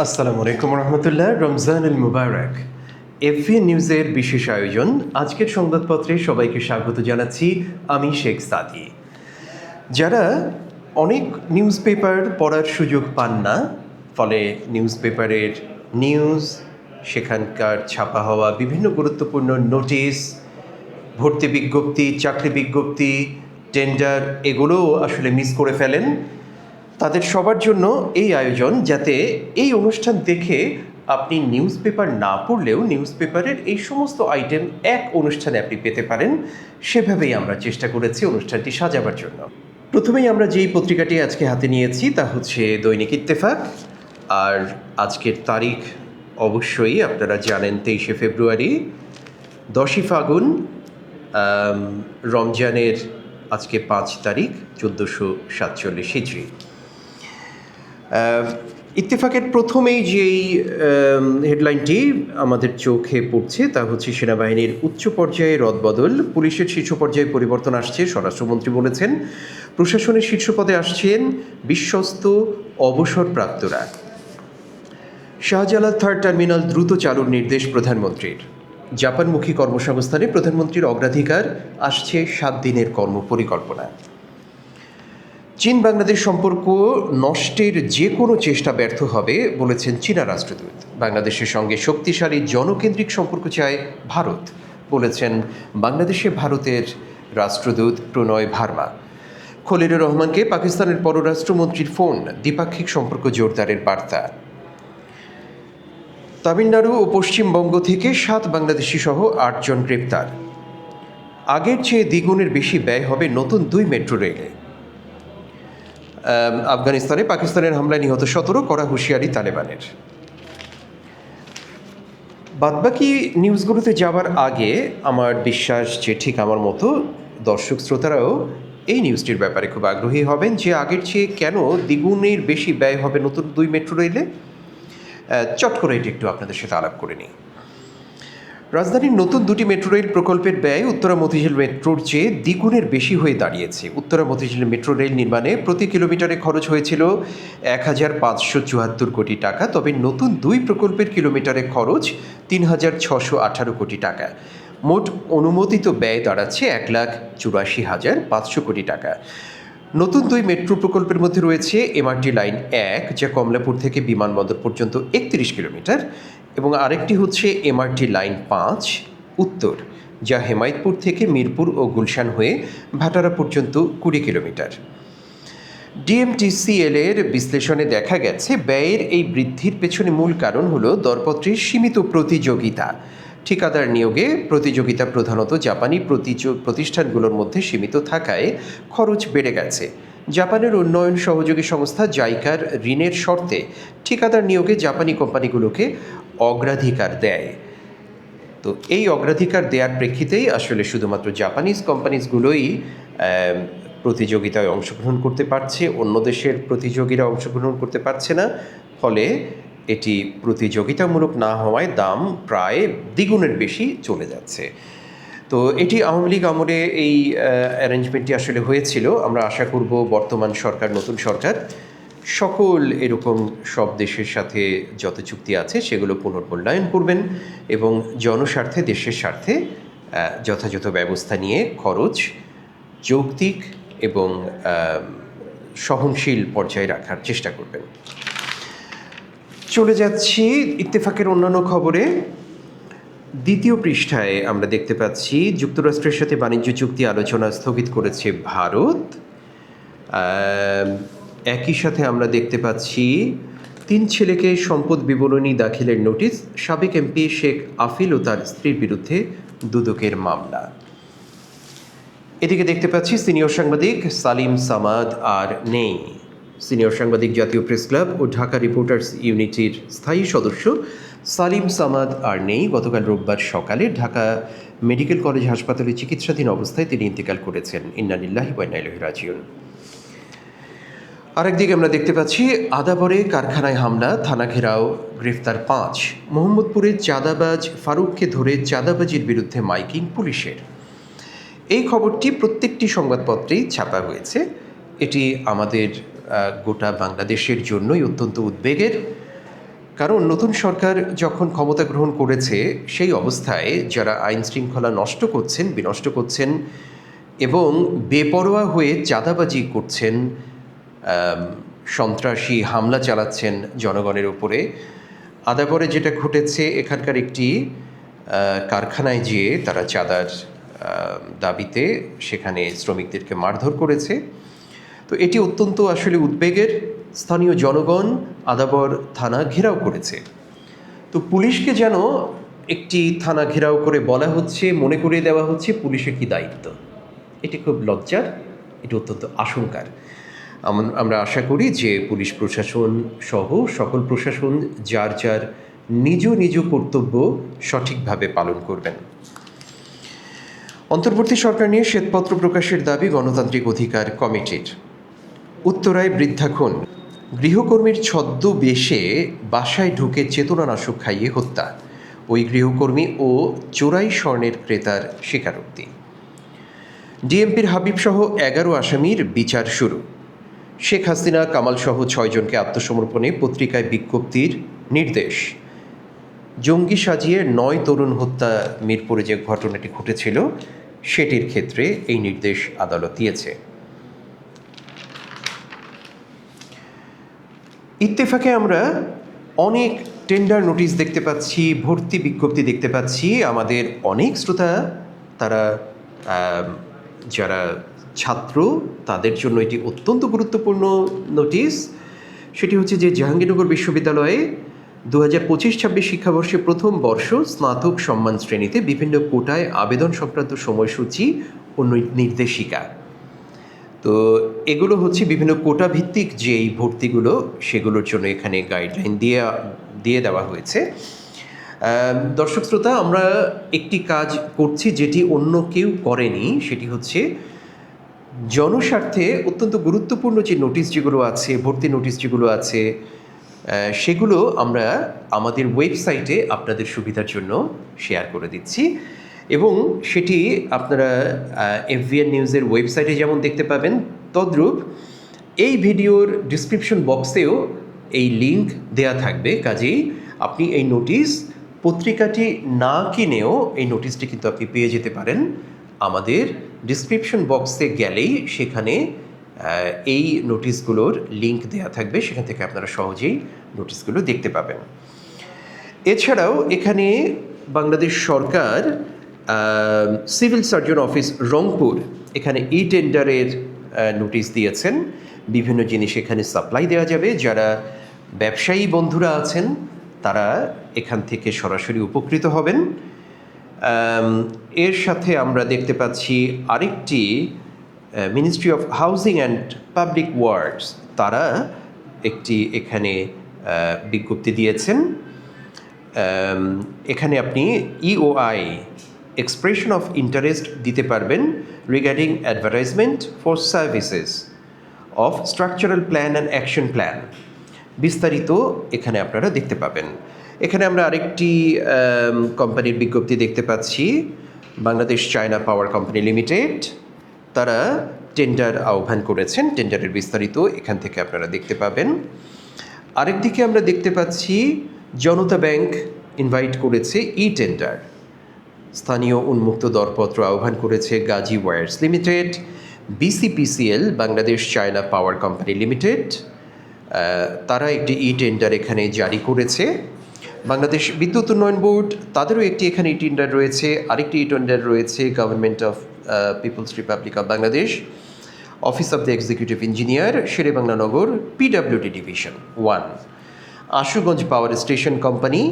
আসসালামু আলাইকুম রহমতুল্লাহ। রমজানুল মুবারক। এফবি নিউজের বিশেষ আয়োজন আজকের সংবাদপত্রে সবাইকে স্বাগত জানাচ্ছি। আমি শেখ সাদি। যারা অনেক নিউজ পেপার পড়ার সুযোগ পান না, ফলে নিউজ পেপারের নিউজ, সেখানকার ছাপা হওয়া বিভিন্ন গুরুত্বপূর্ণ নোটিশ, ভর্তি বিজ্ঞপ্তি, চাকরি বিজ্ঞপ্তি, টেন্ডার এগুলোও আসলে মিস করে ফেলেন, তাদের সবার জন্য এই আয়োজন, যাতে এই অনুষ্ঠান দেখে আপনি নিউজ পেপার না পড়লেও নিউজ পেপারের এই সমস্ত আইটেম এক অনুষ্ঠানে আপনি পেতে পারেন। সেভাবেই আমরা চেষ্টা করেছি অনুষ্ঠানটি সাজাবার জন্য। প্রথমেই আমরা যেই পত্রিকাটি আজকে হাতে নিয়েছি তা হচ্ছে দৈনিক ইত্তেফাক। আর আজকের তারিখ অবশ্যই আপনারা জানেন, 23শে ফেব্রুয়ারি, 10ই ফাগুন, রমজানের আজকে 5 তারিখ, 1447 হিজরি। ইত্তেফাকের প্রথমেই যেই হেডলাইনটি আমাদের চোখে পড়ছে তা হচ্ছে সেনাবাহিনীর উচ্চ পর্যায়ে রদবদল, পুলিশের শীর্ষ পর্যায়ে পরিবর্তন আসছে। স্বরাষ্ট্রমন্ত্রী বলেছেন, প্রশাসনের শীর্ষ পদে আসছেন বিশ্বস্ত অবসরপ্রাপ্তরা। শাহজালাল থার্ড টার্মিনাল দ্রুত চালুর নির্দেশ প্রধানমন্ত্রীর। জাপানমুখী কর্মসংস্থানে প্রধানমন্ত্রীর অগ্রাধিকার, আসছে 7 দিনের কর্মপরিকল্পনা। চীন বাংলাদেশ সম্পর্ক নষ্টের যে কোনো চেষ্টা ব্যর্থ হবে বলেছেন চীনা রাষ্ট্রদূত। বাংলাদেশের সঙ্গে শক্তিশালী জনকেন্দ্রিক সম্পর্ক চায় ভারত, বলেছেন বাংলাদেশে ভারতের রাষ্ট্রদূত প্রণয় ভার্মা। খলিলুর রহমানকে পাকিস্তানের পররাষ্ট্রমন্ত্রীর ফোন, দ্বিপাক্ষিক সম্পর্ক জোরদারের বার্তা। তামিলনাড়ু ও পশ্চিমবঙ্গ থেকে 7 বাংলাদেশি সহ 8 জন গ্রেপ্তার। আগের চেয়ে দ্বিগুণের বেশি ব্যয় হবে নতুন 2 মেট্রো রেলে। আফগানিস্তানে পাকিস্তানের হামলায় নিহত 17, কড়া হুঁশিয়ারি তালেবানের। বাদবাকি নিউজগুলোতে যাওয়ার আগে আমার বিশ্বাস যে ঠিক আমার মতো দর্শক শ্রোতারাও এই নিউজটির ব্যাপারে খুব আগ্রহী হবেন, যে আগের চেয়ে কেন দ্বিগুণের বেশি ব্যয় হবে নতুন 2 মেট্রো রেলে। চট করে এটি একটু আপনাদের সাথে আলাপ করে নিই। রাজধানীর নতুন 2টি মেট্রো রেল প্রকল্পের ব্যয় উত্তরা মতিঝিল মেট্রোর চেয়ে দ্বিগুণের বেশি হয়ে দাঁড়িয়েছে। উত্তরা মতিঝিল মেট্রো রেল নির্মাণে প্রতি কিলোমিটারে খরচ হয়েছিল 1574 কোটি টাকা, তবে নতুন 2 প্রকল্পের কিলোমিটারে খরচ 3618 কোটি টাকা। মোট অনুমোদিত ব্যয় দাঁড়াচ্ছে 1,84,500 কোটি টাকা। নতুন 2 মেট্রো প্রকল্পের মধ্যে রয়েছে এমআরটি লাইন 1, যা কমলাপুর থেকে বিমানবন্দর পর্যন্ত 31 কিলোমিটার, এবং আরেকটি হচ্ছে এমআরটি লাইন 5 উত্তর, যা হেমায়তপুর থেকে মিরপুর ও গুলশান হয়ে ভাটারা পর্যন্ত 20 কিলোমিটার। ডিএমটিসিএল এর বিশ্লেষণে দেখা গেছে, ব্যয়ের এই বৃদ্ধির পেছনে মূল কারণ হলো দরপত্রের সীমিত প্রতিযোগিতা। ঠিকাদার নিয়োগে প্রতিযোগিতা প্রধানত জাপানি প্রতিষ্ঠানগুলোর মধ্যে সীমিত থাকায় খরচ বেড়ে গেছে। জাপানের উন্নয়ন সহযোগী সংস্থা জাইকার ঋণের শর্তে ঠিকাদার নিয়োগে জাপানি কোম্পানিগুলোকে অগ্রাধিকার দেয়। তো এই অগ্রাধিকার দেওয়ার প্রেক্ষিতেই আসলে শুধুমাত্র জাপানিজ কোম্পানিজগুলোই প্রতিযোগিতায় অংশগ্রহণ করতে পারছে, অন্য দেশের প্রতিযোগীরা অংশগ্রহণ করতে পারছে না। ফলে এটি প্রতিযোগিতামূলক না হওয়ায় দাম প্রায় দ্বিগুণের বেশি চলে যাচ্ছে। তো এটি আওয়ামী লীগ আমলে এই অ্যারেঞ্জমেন্টটি আসলে হয়েছিল। আমরা আশা করব বর্তমান সরকার, নতুন সরকার সকল এরকম সব দেশের সাথে যত চুক্তি আছে সেগুলো পুনর্মূল্যায়ন করবেন এবং জনস্বার্থে, দেশের স্বার্থে যথাযথ ব্যবস্থা নিয়ে খরচ যৌক্তিক এবং সহনশীল পর্যায়ে রাখার চেষ্টা করবেন। চলে যাচ্ছি ইত্তেফাকের অন্যান্য খবরে। দ্বিতীয় পৃষ্ঠায় আমরা দেখতে পাচ্ছি, যুক্তরাষ্ট্রের সাথে বাণিজ্য চুক্তি আলোচনা স্থগিত করেছে ভারত। একই সাথে আমরা দেখতে পাচ্ছি 3 ছেলেকে সম্পদ বিবরণী দাখিলের নোটিশ, সাবেক এমপি শেখ আফিল ও তার স্ত্রীর বিরুদ্ধে দুদকের মামলা। এদিকে দেখতে পাচ্ছি সিনিয়র সাংবাদিক সালিম সামাদ আর নেই। সিনিয়র সাংবাদিক জাতীয় প্রেস ক্লাব ও ঢাকা রিপোর্টার্স ইউনিটির স্থায়ী সদস্য সালিম সামাদ আর নেই। গতকাল রোববার সকালে ঢাকা মেডিকেল কলেজ হাসপাতালে চিকিৎসাধীন অবস্থায় তিনি ইন্তেকাল করেছেন। ইন্না লিল্লাহি ওয়া ইন্না ইলাইহি রাজিউন। আরেকদিকে আমরা দেখতে পাচ্ছি আদাবরে কারখানায় হামলা, থানা ঘেরাও, গ্রেফতার 5। মোহাম্মদপুরের চাঁদাবাজ ফারুককে ধরে চাঁদাবাজির বিরুদ্ধে মাইকিং পুলিশের। এই খবরটি প্রত্যেকটি সংবাদপত্রেই ছাপা হয়েছে। এটি আমাদের গোটা বাংলাদেশের জন্যই অত্যন্ত উদ্বেগের, কারণ নতুন সরকার যখন ক্ষমতা গ্রহণ করেছে সেই অবস্থায় যারা আইন শৃঙ্খলা নষ্ট করছেন, বিনষ্ট করছেন এবং বেপরোয়া হয়ে চাঁদাবাজি করছেন, সন্ত্রাসী হামলা চালাচ্ছেন জনগণের উপরে। আদাবরে যেটা ঘটেছে, এখানকার একটি কারখানায় যেয়ে তারা চাঁদার দাবিতে সেখানে শ্রমিকদেরকে মারধর করেছে। তো এটি অত্যন্ত আসলে উদ্বেগের। স্থানীয় জনগণ আদাবর থানা ঘেরাও করেছে। তো পুলিশকে যেন একটি থানা ঘেরাও করে বলা হচ্ছে, মনে করিয়ে দেওয়া হচ্ছে পুলিশের কি দায়িত্ব। এটি খুব লজ্জার, এটি অত্যন্ত আশঙ্কার। আমরা আশা করি যে পুলিশ প্রশাসন সহ সকল প্রশাসন যার যার নিজ নিজ কর্তব্য সঠিকভাবে পালন করবেন। অন্তর্বর্তী সরকার নিয়ে শ্বেতপত্র প্রকাশের দাবি গণতান্ত্রিক অধিকার কমিটির। উত্তরায় বৃদ্ধা খুন, গৃহকর্মীর ছদ্মবেশে বাসায় ঢুকে চেতনানাশক খাইয়ে হত্যা, ওই গৃহকর্মী ও চোরাই স্বর্ণের ক্রেতার স্বীকারোক্তি। ডিএমপির হাবিবসহ 11 আসামির বিচার শুরু। শেখ হাসিনা কামালসহ 6 জনকে আত্মসমর্পণে পত্রিকায় বিজ্ঞপ্তির নির্দেশ। জঙ্গি সাজিয়ে 9 তরুণ হত্যা মিরপুরে যে ঘটনাটি ঘটেছিল সেটির ক্ষেত্রে এই নির্দেশ আদালত দিয়েছে। ইত্তেফাকে আমরা অনেক টেন্ডার নোটিশ দেখতে পাচ্ছি, ভর্তি বিজ্ঞপ্তি দেখতে পাচ্ছি। আমাদের অনেক শ্রোতা তারা যারা ছাত্র, তাদের জন্য এটি অত্যন্ত গুরুত্বপূর্ণ নোটিশ। সেটি হচ্ছে যে জাহাঙ্গীরনগর বিশ্ববিদ্যালয়ে 2025-26 শিক্ষাবর্ষে প্রথম বর্ষ স্নাতক সম্মান শ্রেণীতে বিভিন্ন কোটায় আবেদন সংক্রান্ত সময়সূচি ও নির্দেশিকা। তো এগুলো হচ্ছে বিভিন্ন কোটা ভিত্তিক যে এই ভর্তিগুলো, সেগুলোর জন্য এখানে গাইডলাইন দিয়ে দেওয়া হয়েছে। দর্শক শ্রোতা, আমরা একটি কাজ করছি যেটি অন্য কেউ করেনি, সেটি হচ্ছে জনস্বার্থে অত্যন্ত গুরুত্বপূর্ণ যে নোটিশ যেগুলো আছে, ভর্তি নোটিশ যেগুলো আছে, সেগুলো আমরা আমাদের ওয়েবসাইটে আপনাদের সুবিধার জন্য শেয়ার করে দিচ্ছি। এবং সেটি আপনারা FVN নিউজের ওয়েবসাইটে যেমন দেখতে পাবেন, তদ্রূপ এই ভিডিওর ডিসক্রিপশন বক্সেও এই লিঙ্ক দেয়া থাকবে। কাজেই আপনি এই নোটিশ, পত্রিকাটি না কিনেও এই নোটিশটি কিন্তু আপনি পেয়ে যেতে পারেন। আমাদের ডিসক্রিপশন বক্সে গেলেই সেখানে এই নোটিশগুলোর লিঙ্ক দেয়া থাকবে, সেখান থেকে আপনারা সহজেই নোটিশগুলো দেখতে পাবেন। এছাড়াও এখানে বাংলাদেশ সরকার সিভিল সার্জন অফিস রংপুর এখানে টেন্ডারের নোটিশ দিয়েছেন। বিভিন্ন জিনিস এখানে সাপ্লাই দেওয়া যাবে। যারা ব্যবসায়ী বন্ধুরা আছেন তারা এখান থেকে সরাসরি উপকৃত হবেন। এর সাথে আমরা দেখতে পাচ্ছি আরেকটি ministry of housing and public works, তারা একটি এখানে বিজ্ঞপ্তি দিয়েছেন। এখানে আপনি EOI এক্সপ্রেশন অফ ইন্টারেস্ট দিতে পারবেন regarding advertisement for services of structural plan and action plan. বিস্তারিত এখানে আপনারা দেখতে পাবেন। এখানে আমরা আরেকটি কোম্পানির বিজ্ঞপ্তি দেখতে পাচ্ছি, বাংলাদেশ চায়না পাওয়ার কোম্পানি লিমিটেড। তারা টেন্ডার আহ্বান করেছেন, টেন্ডারের বিস্তারিত এখান থেকে আপনারা দেখতে পাবেন। আরেকদিকে আমরা দেখতে পাচ্ছি জনতা ব্যাংক ইনভাইট করেছে টেন্ডার। স্থানীয় উন্মুক্ত দরপত্র আহ্বান করেছে Gazi wires limited, BCPCL Bangladesh China পাওয়ার কোম্পানি লিমিটেড। তারা একটি টেন্ডার এখানে জারি করেছে। বাংলাদেশ বিদ্যুৎ উন্নয়ন বোর্ড, তাদেরও একটি এখানে টেন্ডার রয়েছে। আরেকটি টেন্ডার রয়েছে government of people's republic of Bangladesh, office of the executive engineer, Sher-e-Bangla Nagar, PWD division 1। Ashuganj power station company,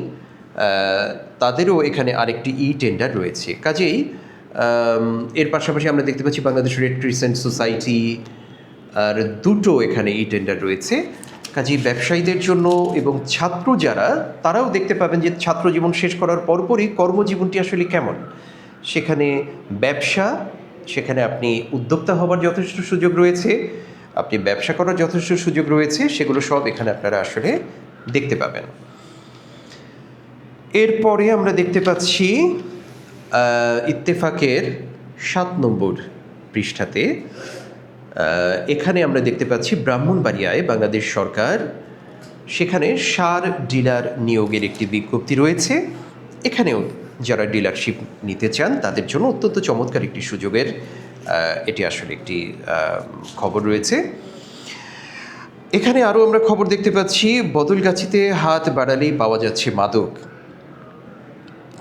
তাদেরও এখানে আরেকটি টেন্ডার রয়েছে। কাজেই এর পাশাপাশি আমরা দেখতে পাচ্ছি বাংলাদেশ রেড ক্রিসেন্ট সোসাইটি আর দুটো এখানে টেন্ডার রয়েছে। কাজেই ব্যবসায়ীদের জন্য এবং ছাত্র যারা, তারাও দেখতে পাবেন যে ছাত্র জীবন শেষ করার পরপরই কর্মজীবনটি আসলে কেমন। সেখানে ব্যবসা, সেখানে আপনি উদ্যোক্তা হবার যথেষ্ট সুযোগ রয়েছে, আপনি ব্যবসা করার যথেষ্ট সুযোগ রয়েছে, সেগুলো সব এখানে আপনারা আসলে দেখতে পাবেন। এরপরে আমরা দেখতে পাচ্ছি ইত্তেফাকের 7 নম্বর পৃষ্ঠাতে এখানে আমরা দেখতে পাচ্ছি ব্রাহ্মণবাড়িয়ায় বাংলাদেশ সরকার সেখানে সার ডিলার নিয়োগের একটি বিজ্ঞপ্তি রয়েছে। এখানেও যারা ডিলারশিপ নিতে চান তাদের জন্য অত্যন্ত চমৎকার একটি সুযোগের এটি আসলে একটি খবর রয়েছে। এখানে আরও আমরা খবর দেখতে পাচ্ছি, বদলগাছিতে হাত বাড়ালেই পাওয়া যাচ্ছে মাদক।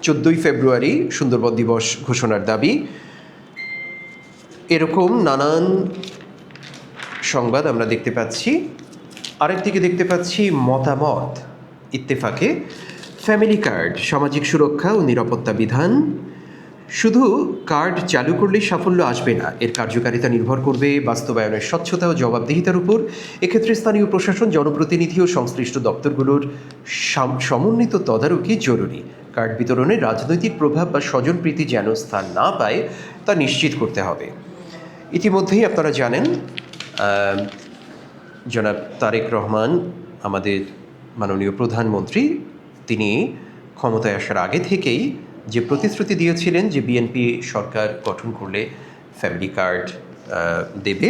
14ই ফেব্রুয়ারি সুন্দরবন দিবস ঘোষণার দাবি। এরকম নানান সংবাদ আমরা দেখতে পাচ্ছি। আরেকদিকে দেখতে পাচ্ছি মতামত ইত্তেফাকে ফ্যামিলি কার্ড, সামাজিক সুরক্ষা ও নিরাপত্তা বিধান। শুধু কার্ড চালু করলেই সাফল্য আসবে না, এর কার্যকারিতা নির্ভর করবে বাস্তবায়নের স্বচ্ছতা ও জবাবদিহিতার উপর। এক্ষেত্রে স্থানীয় প্রশাসন, জনপ্রতিনিধি ও সংশ্লিষ্ট দপ্তরগুলোর সমন্বিত তদারকি জরুরি। কার্ড বিতরণে রাজনৈতিক প্রভাব বা স্বজনপ্রীতি যেন স্থান না পায় তা নিশ্চিত করতে হবে। ইতিমধ্যেই আপনারা জানেন জনাব তারেক রহমান, আমাদের মাননীয় প্রধানমন্ত্রী, তিনি ক্ষমতায় আসার আগে থেকেই যে প্রতিশ্রুতি দিয়েছিলেন যে বিএনপি সরকার গঠন করলে ফ্যামিলি কার্ড দেবে,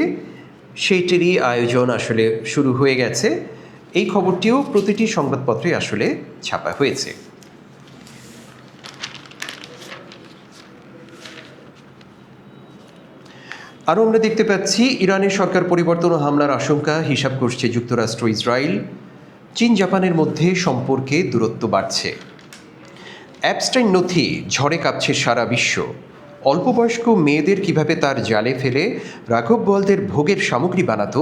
সেইটিরই আয়োজন আসলে শুরু হয়ে গেছে। এই খবরটিও প্রতিটি সংবাদপত্রে আসলে ছাপা হয়েছে। আরও আমরা দেখতে পাচ্ছি, ইরানের সরকার পরিবর্তন ও হামলার আশঙ্কা হিসাব করছে যুক্তরাষ্ট্র, ইসরায়েল। চীন জাপানের মধ্যে সম্পর্কে দূরত্ব বাড়ছে। অ্যাপস্টাইন নথি ঝড়ে কাঁপছে সারা বিশ্ব। অল্পবয়স্ক মেয়েদের কিভাবে তার জালে ফেলে রাঘব বোয়ালদের ভোগের সামগ্রী বানাতো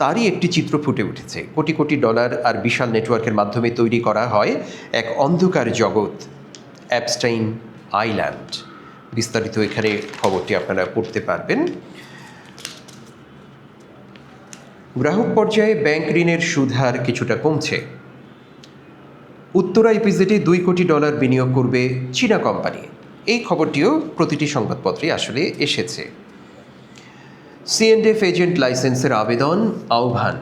তারই একটি চিত্র ফুটে উঠেছে। কোটি কোটি ডলার আর বিশাল নেটওয়ার্কের মাধ্যমে তৈরি করা হয় এক অন্ধকার জগৎ, অ্যাপস্টাইন আইল্যান্ড। বিস্তারিত এখানে খবরটি আপনারা পড়তে পারবেন। গ্রাহক পর্যায়ে ব্যাংক ঋণের সুদ হার কিছুটা কমছে। উত্তরা ইপিজেডে $2 কোটি বিনিয়োগ করবে চীনা কোম্পানি। এই খবরটিও প্রতিটি সংবাদপত্রে আসলে এসেছে। C&F এজেন্ট লাইসেন্সের আবেদন আহ্বান।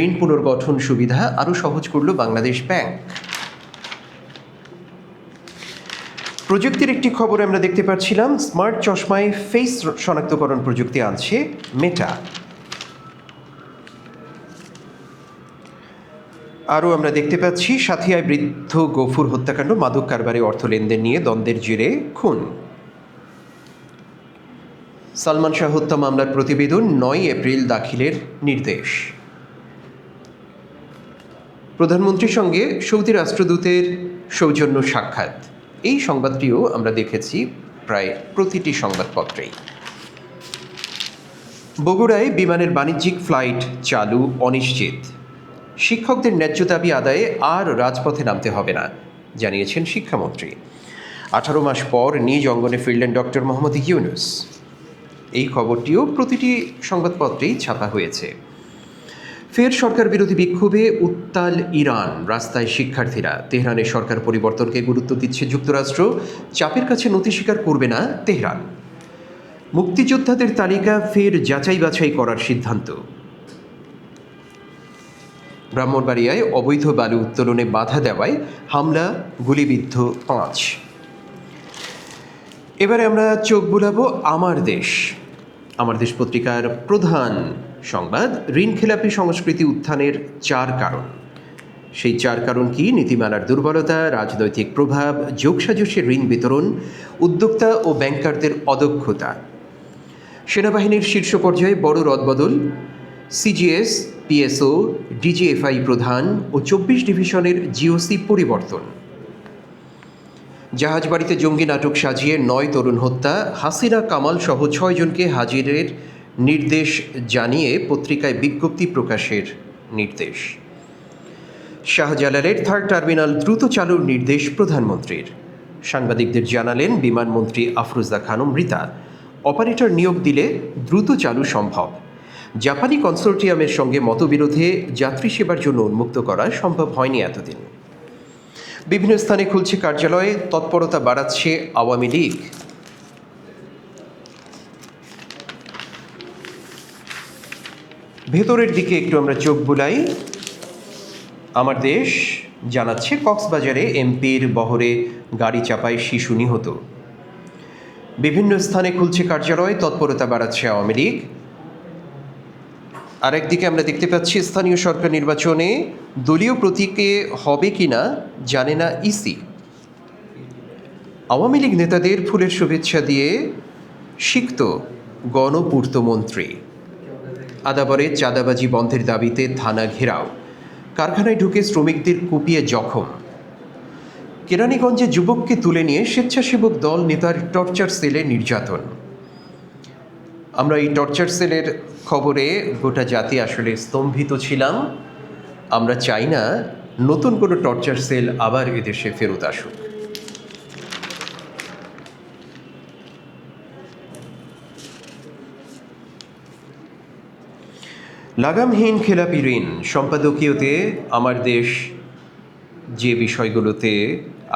ঋণ পুনর্গঠন সুবিধা আরও সহজ করল বাংলাদেশ ব্যাংক। প্রযুক্তির একটি খবর আমরা দেখতে পাচ্ছিলাম, স্মার্ট চশমায় ফেস শনাক্তকরণ প্রযুক্তি আনছে মেটা। আরও আমরা দেখতে পাচ্ছি, সাথিয়ায় বৃদ্ধ গফুর হত্যাকাণ্ড, মাদক কারবারে অর্থ লেনদেন নিয়ে দ্বন্দ্বের জেরে খুন। সালমান শাহ হত্যা মামলার প্রতিবেদন 9 এপ্রিল দাখিলের নির্দেশ। প্রধানমন্ত্রীর সঙ্গে সৌদি রাষ্ট্রদূতের সৌজন্য সাক্ষাৎ। এই সংবাদটিও আমরা দেখেছি প্রায় প্রতিটি সংবাদপত্রেই। বগুড়ায় বিমানের বাণিজ্যিক ফ্লাইট চালু অনিশ্চিত। শিক্ষকদের ন্যায্য দাবি আদায়ে আর রাজপথে নামতে হবে না, জানিয়েছেন শিক্ষামন্ত্রী। 18 মাস পর নিজ অঙ্গনে ফিরলেন ডক্টর মোহাম্মদ ইউনূস। এই খবরটিও প্রতিটি সংবাদপত্রেই ছাপা হয়েছে। ফের সরকার বিরোধী বিক্ষোভে উত্তাল ইরান, রাস্তায় শিক্ষার্থীরা। তেহরানের সরকার পরিবর্তনকে গুরুত্ব দিচ্ছে যুক্তরাষ্ট্র, চাপের কাছে নতি স্বীকার করবে না তেহরান। মুক্তিযোদ্ধাদের তালিকা ফের যাচাই বাছাই করার সিদ্ধান্ত। ব্রাহ্মণবাড়িয়ায় অবৈধ বালু উত্তোলনে বাধা দেওয়ায় হামলা, গুলিবিদ্ধ 5। এবারে আমরা চোখ বুলাবো আমার দেশ। আমার দেশ পত্রিকার প্রধান সংবাদ, ঋণখেলাপি সংস্কৃতি উত্থানের 4 কারণ। সেই 4 কারণ কি? নীতিমালার দুর্বলতা, রাজনৈতিক প্রভাব, যোগসাজশে ঋণ বিতরণ, উদ্যোক্তা ও ব্যাংকারদের অদক্ষতা। সেনাবাহিনীর শীর্ষ পর্যায়ে বড় রদবদল, সিজিএস, পিএসও, ডিজিএফআই প্রধান ও 24 ডিভিশনের জিওসি পরিবর্তন। জাহাজবাড়িতে জঙ্গি নাটক সাজিয়ে 9 তরুণ হত্যা, হাসিনা কামাল সহ 6 জনকে হাজিরের নির্দেশ জানিয়ে পত্রিকায় বিজ্ঞপ্তি প্রকাশের নির্দেশ। শাহজালালের 3rd টার্মিনাল দ্রুত চালুর নির্দেশ প্রধানমন্ত্রীর। সাংবাদিকদের জানালেন বিমানমন্ত্রী আফরোজা খানম মৃতা। অপারেটর নিয়োগ দিলে দ্রুত চালু সম্ভব। জাপানি কনসোর্টিয়ামের সঙ্গে মতবিরোধে যাত্রী সেবার জন্য উন্মুক্ত করা সম্ভব হয়নি এতদিন। বিভিন্ন স্থানে খুলছে কার্যালয়ে, তৎপরতা বাড়াচ্ছে আওয়ামী লীগ। ভেতরের দিকে একটু আমরা চোখ বুলাই। আমার দেশ জানাচ্ছে, কক্সবাজারে এমপির বহরে গাড়ি চাপায় শিশু নিহত। বিভিন্ন স্থানে খুলছে কার্যালয়, তৎপরতা বাড়াচ্ছে আওয়ামী লীগ। আরেকদিকে আমরা দেখতে পাচ্ছি স্থানীয় সরকার নির্বাচনে দলীয় প্রতীকে হবে কিনা জানে না ইসি। আওয়ামী লীগ নেতাদের ফুলের শুভেচ্ছা দিয়ে সিক্ত গণপূর্তমন্ত্রী। আদাবরে চাঁদাবাজি বন্ধের দাবিতে থানা ঘেরাও, কারখানায় ঢুকে শ্রমিকদের কুপিয়ে জখম। কেরানীগঞ্জে যুবককে তুলে নিয়ে স্বেচ্ছাসেবক দল নেতার টর্চার সেলে নির্যাতন। আমরা এই টর্চার সেলের খবরে গোটা জাতি আসলে স্তম্ভিত ছিলাম। আমরা চাই না নতুন কোনো টর্চার সেল আবার এদেশে ফেরত আসুক। লাগামহীন খেলাপি ঋণ সম্পাদকীয়তে আমার দেশ যে বিষয়গুলোতে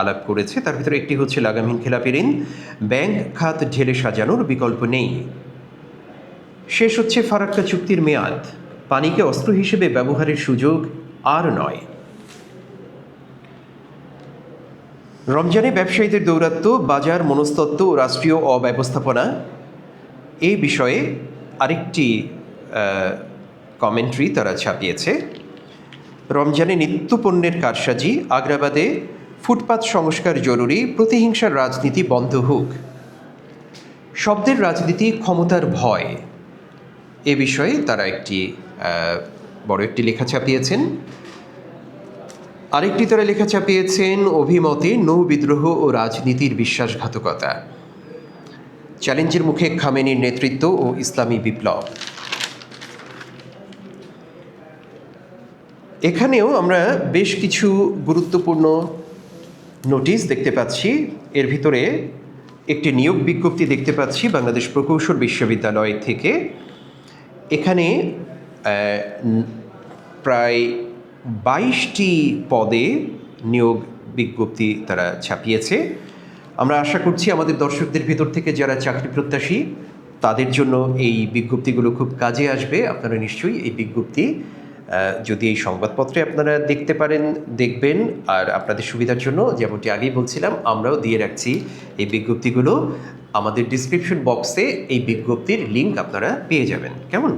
আলাপ করেছে তার ভিতরে একটি হচ্ছে লাগামহীন খেলাপি ঋণ। ব্যাংক খাত ঢেলে সাজানোর বিকল্প নেই। শেষ হচ্ছে ফারাক্কা চুক্তির মেয়াদ, পানিকে অস্ত্র হিসেবে ব্যবহারের সুযোগ আর নয়। রমজানে ব্যবসায়ীদের দৌরাত্ম্য, বাজার মনস্তত্ত্ব ও রাষ্ট্রীয় অব্যবস্থাপনা, এই বিষয়ে আরেকটি কমেন্ট্রি তারা ছাপিয়েছে। রমজানে নিত্যপণ্যের কারসাজি, আগ্রাবাদে ফুটপাত সংস্কার জরুরি, প্রতিহিংসার রাজনীতি বন্ধ হোক, শব্দের রাজনীতি ক্ষমতার ভয়, এ বিষয়ে তারা একটি বড় একটি লেখা ছাপিয়েছেন। আরেকটি তারা লেখা ছাপিয়েছেন অভিমতে নৌ বিদ্রোহ ও রাজনীতির বিশ্বাসঘাতকতা, চ্যালেঞ্জের মুখে খামেনির নেতৃত্ব ও ইসলামী বিপ্লব। এখানেও আমরা বেশ কিছু গুরুত্বপূর্ণ নোটিশ দেখতে পাচ্ছি। এর ভিতরে একটি নিয়োগ বিজ্ঞপ্তি দেখতে পাচ্ছি বাংলাদেশ প্রকৌশল বিশ্ববিদ্যালয় থেকে। এখানে প্রায় 22টি পদে নিয়োগ বিজ্ঞপ্তি তারা ছাপিয়েছে। আমরা আশা করছি আমাদের দর্শকদের ভিতর থেকে যারা চাকরি প্রত্যাশী তাদের জন্য এই বিজ্ঞপ্তিগুলো খুব কাজে আসবে। আপনারা নিশ্চয়ই এই বিজ্ঞপ্তি যদি এই সংবাদপত্রে আপনারা দেখতে পারেন দেখবেন। আর আপনাদের সুবিধার জন্য যেমনটি আগেই বলছিলাম আমরাও দিয়ে রাখছি এই বিজ্ঞপ্তিগুলো। আমাদের ডিসক্রিপশন বক্সে এই বিজ্ঞপ্তির লিঙ্ক আপনারা পেয়ে যাবেন। কেমন?